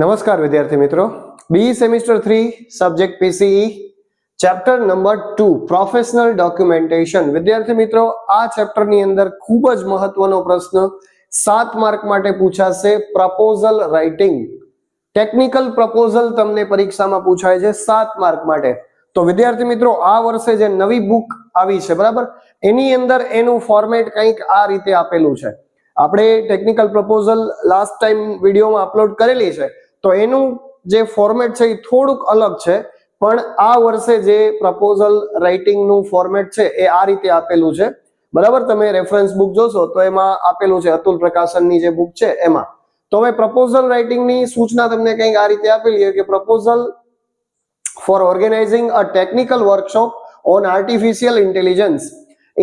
નમસ્કાર વિદ્યાર્થી મિત્રો, B semester 3 subject PCE chapter number 2 professional documentation. વિદ્યાર્થી મિત્રો, આ ચેપ્ટરની અંદર ખૂબ જ મહત્વનો પ્રશ્ન 7 માર્ક માટે પૂછાશે. પ્રપોઝલ રાઇટિંગ, ટેકનિકલ પ્રપોઝલ તમને પરીક્ષામાં પૂછાય છે 7 માર્ક માટે. તો વિદ્યાર્થી મિત્રો, આ વર્ષે જે નવી બુક આવી છે બરાબર, એની અંદર એનું ફોર્મેટ કંઈક આ રીતે આપેલું છે. આપણે ટેકનિકલ પ્રપોઝલ લાસ્ટ ટાઈમ વિડીયોમાં અપલોડ કરેલી છે, તો એનું જે ફોર્મેટ છે એ થોડુંક અલગ છે, પણ આ વર્ષે જે પ્રપોઝલ રાઇટિંગનું ફોર્મેટ છે એ આ રીતે આપેલું છે બરાબર. તમે રેફરન્સ બુક જોશો તો એમાં આપેલું છે, અતુલ પ્રકાશનની જે બુક છે એમાં. તો હવે પ્રપોઝલ રાઇટિંગની સૂચના તમને કંઈક આ રીતે આપેલી છે કે proposal for organizing a technical workshop on artificial intelligence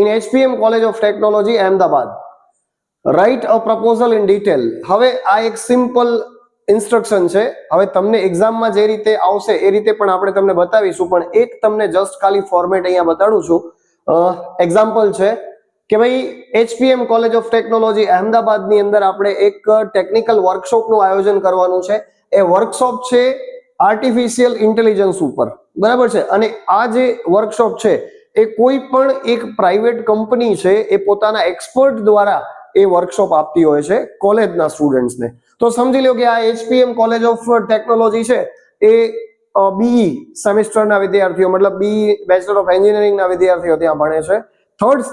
in HPM college of technology Ahmedabad. Write a proposal in detail. હવે આ એક સિમ્પલ ઇન્સ્ટ્રક્શન છે. હવે તમને એક્ઝામમાં જે રીતે આવશે એ રીતે પણ આપણે તમને બતાવીશું, પણ એક તમને જસ્ટ ખાલી ફોર્મેટ અહીંયા બતાડું છું. એક્ઝામ્પલ છે કે ભાઈ HPM કોલેજ ઓફ ટેકનોલોજી અહેમદાબાદની અંદર આપણે એક ટેકનિકલ વર્કશોપનું આયોજન કરવાનું છે. એ વર્કશોપ છે આર્ટિફિશિયલ ઇન્ટેલિજન્સ ઉપર બરાબર છે. અને આ જે વર્કશોપ છે એ કોઈ પણ એક પ્રાઇવેટ કંપની છે એ પોતાના એક્સપર્ટ દ્વારા એ વર્કશોપ આપતી હોય છે કોલેજના સ્ટુડન્ટ્સને. તો સમજી લો કે આ HPM કોલેજ ઓફ ટેકનોલોજી છે એ BE સેમેસ્ટરના વિદ્યાર્થીઓ, મતલબ BE બેચલર ઓફ એન્જિનિયરિંગના વિદ્યાર્થીઓ ત્યાં ભણે છે. થર્ડ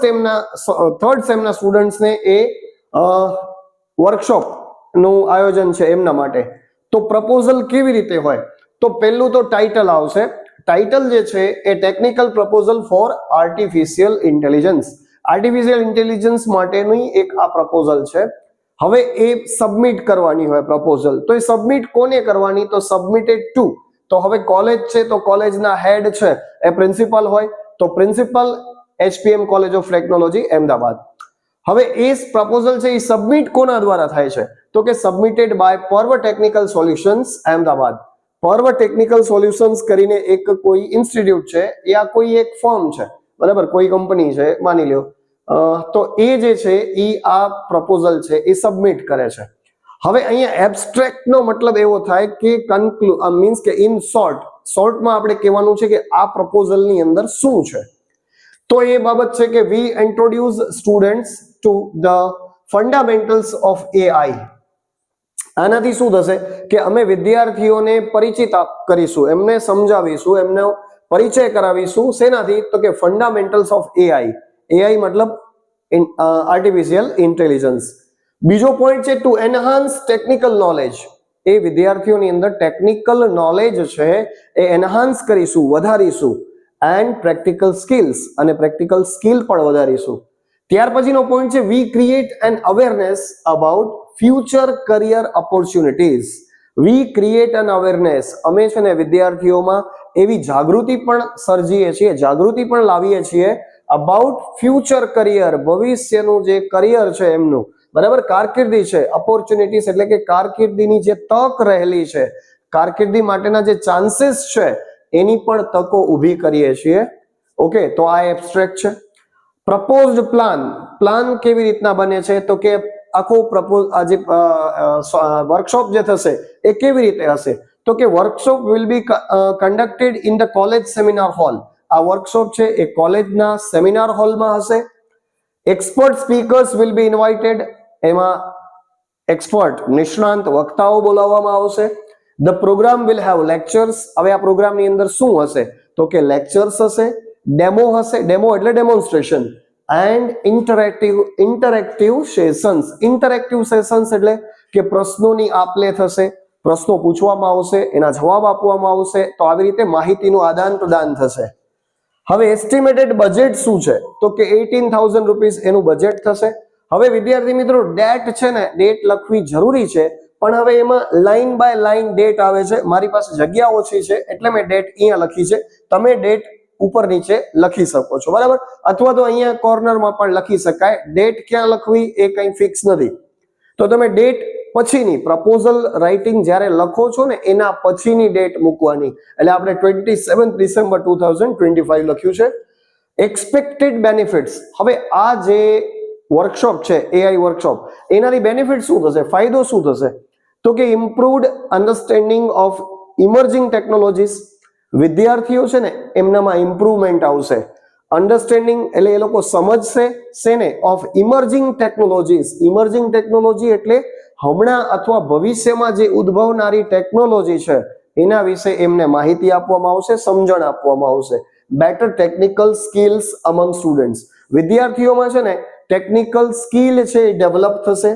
સેમના સ્ટુડન્ટ્સને એ વર્કશોપનું આયોજન છે એમના માટે. તો પ્રપોઝલ કેવી રીતે હોય? તો પહેલું તો ટાઇટલ આવશે. ટાઇટલ જે છે એ technical proposal for artificial intelligence. Artificial intelligence માટેની એક આ પ્રપોઝલ છે. હવે એ સબમિટ કરવાની હોય પ્રપોઝલ. તો એ સબમિટ કોને કરવાની? તો સબમિટેડ ટુ. તો હવે કોલેજ છે તો કોલેજના હેડ છે એ પ્રિન્સિપલ હોય, તો principal HPM college of technology Ahmedabad. હવે એ પ્રપોઝલ છે એ સબમિટ કોના દ્વારા થાય છે? તો કે સબમિટેડ બાય પર્વ ટેકનિકલ સોલ્યુશન્સ અહેમદાબાદ. પર્વ ટેકનિકલ સોલ્યુશન્સ કરીને એક કોઈ ઇન્સ્ટિટ્યૂટ છે યા કોઈ એક ફર્મ છે બરાબર, કોઈ કંપની છે માની લ્યો. તો એ જે છે એ આ પ્રપોઝલ છે એ સબમિટ કરે છે. હવે અહીંયા એબ્સ્ટ્રેક્ટ નો મતલબ એવો થાય કે મીન્સ કે ઇન શોર્ટમાં આપણે કહેવાનું છે કે આ પ્રપોઝલની અંદર શું છે. તો એ બાબત છે કે we introduce students to the fundamentals of AI. આનાથી શું થશે કે અમે વિદ્યાર્થીઓને પરિચિત કરીશું, એમને સમજાવીશું, એમનો પરિચય કરાવીશું. શેનાથી? તો કે ફંડામેન્ટલ્સ ઓફ AI. AI મતલબ આર્ટિફિશિયલ ઇન્ટેલિજન્સ. બીજો પોઈન્ટ છે ટુ એનહાન્સ ટેકનિકલ નોલેજ. એ વિદ્યાર્થીઓની અંદર ટેકનિકલ નોલેજ છે એ એનહાન્સ કરીશું, વધારીશું. એન્ડ પ્રેક્ટિકલ સ્કિલ્સ, અને પ્રેક્ટિકલ સ્કિલ પણ વધારીશું. ત્યાર પછીનો પોઈન્ટ છે we create an awareness about future career opportunities. We create an awareness. અમે છે ને વિદ્યાર્થીઓમાં એવી જાગૃતિ પણ સર્જીએ છીએ, જાગૃતિ પણ લાવીએ છીએ અબાઉટ ફ્યુચર કરિયર, ભવિષ્યનું જે કરિયર છે એમનું બરાબર, કારકિર્દી છે. ઓપોર્ચ્યુનિટીઝ એટલે કે કારકિર્દીની જે તક રહેલી છે, કારકિર્દી માટેના જે ચાન્સીસ છે એની પણ તકો ઊભી કરીએ છીએ. ઓકે, તો આ એબ્સ્ટ્રેક્ટ છે. પ્રપોઝડ પ્લાન કેવી રીતના બને છે? તો કે આખો આ જે વર્કશોપ જે થશે એ કેવી રીતે હશે? તો કે workshop will be conducted in the college seminar hall. આ વર્કશોપ છે એ કોલેજના સેમિનાર હોલમાં હશે. Expert speakers will be invited. એમાં એક્સપર્ટ નિષ્ણાંત વક્તાઓ બોલાવવામાં આવશે. The program will have lectures. હવે આ પ્રોગ્રામની અંદર શું હશે? તો કે લેક્ચર્સ હશે, ડેમો હશે, ડેમો એટલે demonstration, and interactive sessions. Interactive sessions એટલે કે પ્રશ્નોની આપ-લે થશે, પ્રશ્નો પૂછવામાં આવશે, એના જવાબ આપવામાં આવશે. તો આવી રીતે માહિતીનું આદાન પ્રદાન થશે. હવે એસ્ટિમેટેડ બજેટ શું છે? તો કે 18,000 રૂપીસ એનું બજેટ થશે. હવે વિદ્યાર્થી મિત્રો, ડેટ છે ને, ડેટ લખવી જરૂરી છે, પણ હવે એમાં લાઈન બાય લાઈન ડેટ આવે છે. મારી પાસે જગ્યા ઓછી છે એટલે મેં ડેટ અહીંયા લખી છે. તમે ડેટ ઉપર નીચે લખી શકો છો બરાબર, અથવા તો અહીંયા કોર્નરમાં પણ લખી શકાય. ડેટ ક્યાં લખવી એ કંઈ ફિક્સ નથી. તો તમે ડેટ પછીની પ્રપોઝલ રાઇટિંગ જ્યારે લખો છો ને એના પછીની ડેટ મૂકવાની. એટલે આપણે 27 ડિસેમ્બર 2025 લખ્યું છે. Expected benefits. હવે આ જે વર્કશોપ છે AI વર્કશોપ, એનાથી બેનિફિટ શું થશે, ફાયદો શું થશે? તો કે improved understanding of emerging technologies. વિદ્યાર્થીઓ છે ને એમનામાં ઇમ્પ્રુવમેન્ટ આવશે. અન્ડરસ્ટેન્ડિંગ એટલે એ લોકો સમજશે શેને? Of emerging technologies. Emerging technology એટલે હમણાં અથવા ભવિષ્યમાં જે ઉદ્ભવનારી ટેકનોલોજી છે એના વિશે એમને માહિતી આપવામાં આવશે, સમજણ આપવામાં આવશે. Better technical skills among students. વિદ્યાર્થીઓમાં છે ને ટેકનિકલ સ્કિલ છે એ ડેવલપ થશે.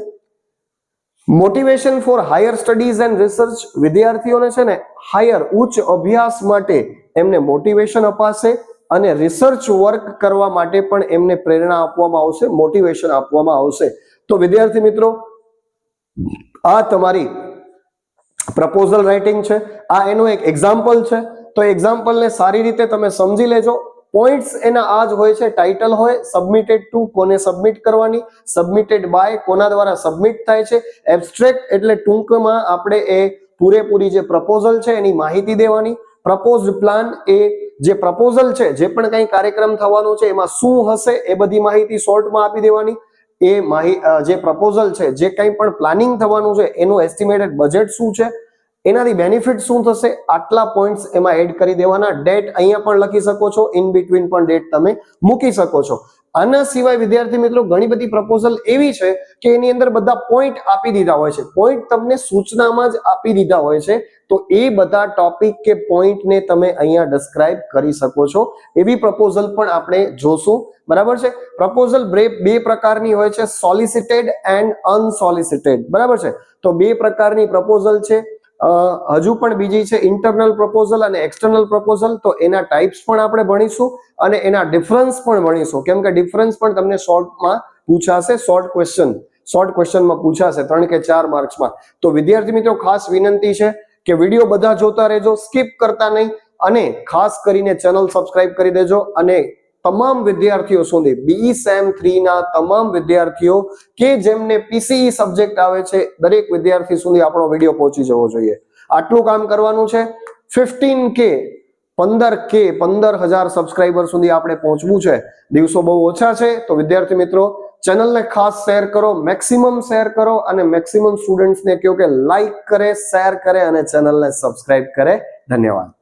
Motivation for higher studies and research. વિદ્યાર્થીઓને છે ને હાયર ઉચ્ચ અભ્યાસ માટે એમને મોટિવેશન અપાશે અને રિસર્ચ વર્ક કરવા માટે પણ એમને પ્રેરણા આપવામાં આવશે, મોટિવેશન આપવામાં આવશે. તો વિદ્યાર્થી મિત્રો, આ તમારી પ્રપોઝલ રાઇટિંગ છે. આ એનું એક એક્ઝામ્પલ છે. તો એક્ઝામ્પલને સારી રીતે તમે સમજી લેજો. પોઈન્ટ્સ એના આ જ હોય છે. ટાઇટલ હોય, સબમિટેડ ટુ કોને સબમિટ કરવાની, સબમિટેડ બાય કોના દ્વારા સબમિટ થાય છે, એબ્સ્ટ્રેક્ટ એટલે ટૂંકમાં આપણે એ પૂરેપૂરી જે પ્રપોઝલ છે એની માહિતી દેવાની, પ્રપોઝડ પ્લાન એ જે પ્રપોઝલ છે, જે પણ કંઈ કાર્યક્રમ થવાનો છે એમાં શું હશે એ બધી માહિતી શોર્ટમાં આપી દેવાની. એ જે પ્રપોઝલ છે, જે કંઈ પણ પ્લાનિંગ થવાનું છે એનું એસ્ટિમેટેડ બજેટ શું છે, એનાથી બેનિફિટ શું થશે, આટલા પોઈન્ટ્સ એમાં એડ કરી દેવાના. ડેટ અહીંયા પણ લખી શકો છો, ઇન બિટવીન પણ ડેટ તમે મૂકી શકો છો. આના સિવાય વિદ્યાર્થી મિત્રો ઘણી બધી પ્રપોઝલ એવી છે કે એની અંદર બધા પોઈન્ટ આપી દીધા હોય છે. પોઈન્ટ તમને સૂચનામાં જ આપી દીધા હોય છે. તો એ બધા ટોપિક કે પોઈન્ટને તમે અહીંયા ડિસ્ક્રાઇબ કરી શકો છો. એવી પ્રપોઝલ પણ આપણે જોશું. બરાબર છે. પ્રપોઝલ બે પ્રકારની હોય છે, સોલિસિટેડ એન્ડ અનસોલિસિટેડ. બરાબર છે. તો બે પ્રકારની પ્રપોઝલ છે. હજુ પણ બીજી છે ઇન્ટરનલ પ્રપોઝલ અને એક્સટર્નલ પ્રપોઝલ. તો એના ટાઈપ્સ પણ આપણે ભણીશું અને એના ડિફરન્સ પણ ભણીશું, કેમ કે ડિફરન્સ પણ તમને શોર્ટમાં પૂછાશે. શોર્ટ ક્વેશ્ચનમાં પૂછાશે 3 કે 4 માર્ક્સમાં. તો વિદ્યાર્થી મિત્રો ખાસ વિનંતી છે કે વિડીયો બધા જોતા રહેજો, સ્કીપ કરતા નહીં, અને ખાસ કરીને ચેનલ સબસ્ક્રાઇબ કરી દેજો. અને તમામ વિદ્યાર્થીઓ સુધી, BE SEM 3 ના તમામ વિદ્યાર્થીઓ કે જેમને PCE સબ્જેક્ટ આવે છે, દરેક વિદ્યાર્થી સુધી આપણો વિડીયો પહોંચી જવો જોઈએ. આટલું કામ કરવાનું છે. 15,000 સબસ્ક્રાઇબર સુધી આપણે પહોંચવું છે. દિવસો બહુ ઓછા છે. તો વિદ્યાર્થી મિત્રો ચેનલને ખાસ શેર કરો, મેક્સિમમ શેર કરો અને મેક્સિમમ સ્ટુડન્ટ્સને કહો કે લાઈક કરે, શેર કરે અને ચેનલને સબસ્ક્રાઇબ કરે. ધન્યવાદ.